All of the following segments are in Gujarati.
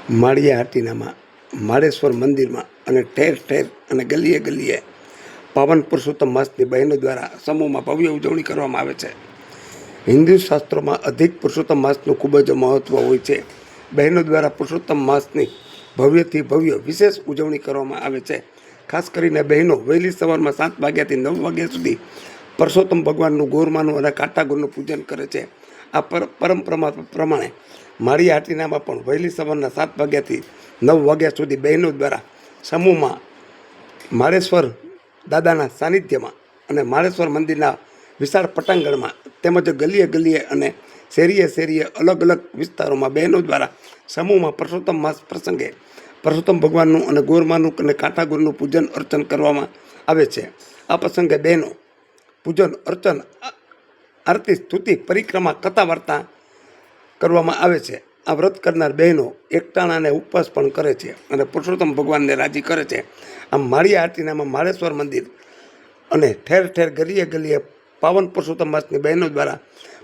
માળિયા હાટીનામાં માળેશ્વર મંદિરમાં અને ઠેર ઠેર અને ગલીએ ગલીએ પાવન પુરુષોત્તમ માસની બહેનો દ્વારા સમૂહમાં ભવ્ય ઉજવણી કરવામાં આવે છે. હિન્દુ શાસ્ત્રોમાં અધિક પુરુષોત્તમ માસનું ખૂબ જ મહત્ત્વ હોય છે. બહેનો દ્વારા પુરુષોત્તમ માસની ભવ્યથી ભવ્ય વિશેષ ઉજવણી કરવામાં આવે છે. ખાસ કરીને બહેનો વહેલી સવારમાં 7 વાગ્યાથી 9 વાગ્યા સુધી પુરુષોત્તમ ભગવાનનું ગોરમાનું અને કાંટાગોરનું પૂજન કરે છે. આ પરંપરા પ્રમાણે માળિયા હાટીનામાં પણ વહેલી સવારના 7 વાગ્યાથી 9 વાગ્યા સુધી બહેનો દ્વારા સમૂહમાં માળેશ્વર દાદાના સાનિધ્યમાં અને માળેશ્વર મંદિરના વિશાળ પટાંગણમાં તેમજ ગલીએ ગલીએ અને શેરીએ શેરીએ અલગ અલગ વિસ્તારોમાં બહેનો દ્વારા સમૂહમાં પુરુષોત્તમ માસ પ્રસંગે પુરુષોત્તમ ભગવાનનું અને ગોરમાનું અને કાંટાગોરનું પૂજન અર્ચન કરવામાં આવે છે. આ પ્રસંગે બહેનો પૂજન અર્ચન આરતી સ્તુતિ પરિક્રમા કથા વાર્તા કરવામાં આવે છે. આ વ્રત કરનાર બહેનો એકટાણા અને ઉપવાસ પણ કરે છે અને પુરુષોત્તમ ભગવાનને રાજી કરે છે. આમ માળિયા હાટીનામાં માળેશ્વર મંદિર અને ઠેર ઠેર ગલીએ ગલીએ પાવન પુરુષોત્તમ માસની બહેનો દ્વારા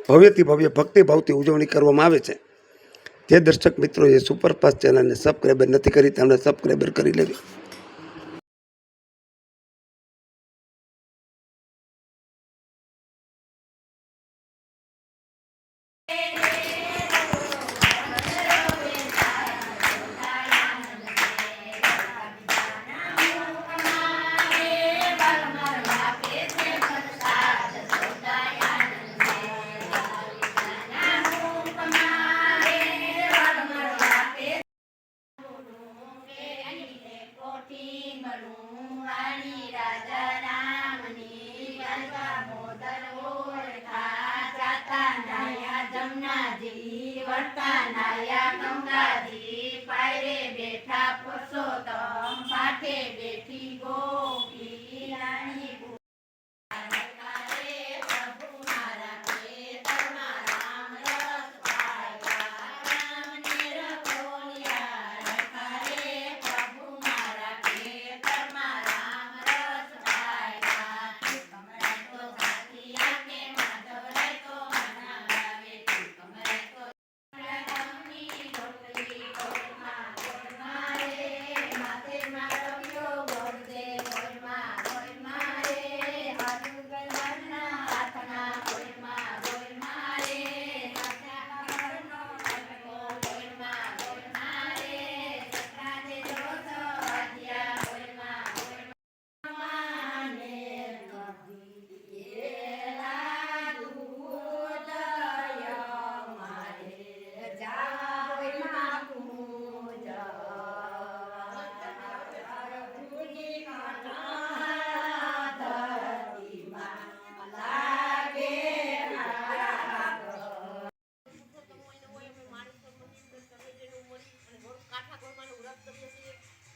ભવ્યથી ભવ્ય ભક્તિભાવથી ઉજવણી કરવામાં આવે છે. જે દર્શક મિત્રોએ સુપરફાસ્ટ ચેનલને સબસ્ક્રાઈબર નથી કરી તેમણે સબસ્ક્રાઈબર કરી લેવી.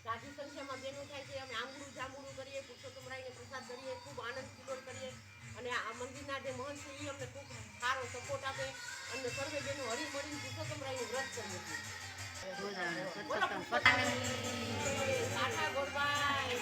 સાધુ સંખ્યામાં બહેનો થાય છે. અમે આંગળું જાંબુડું કરીએ, પુરુષોત્તમ રાયને પ્રસાદ કરીએ, ખૂબ આનંદ કિલોલ કરીએ અને આ મંદિરના જે મહંત છે એ અમને ખૂબ સારો સપોર્ટ આપે અને સર્વે બહેનો હળી મળીને પુરુષોત્તમ રાયનું વ્રત કરીએ છીએ. કાંઠા ગોરભાઈ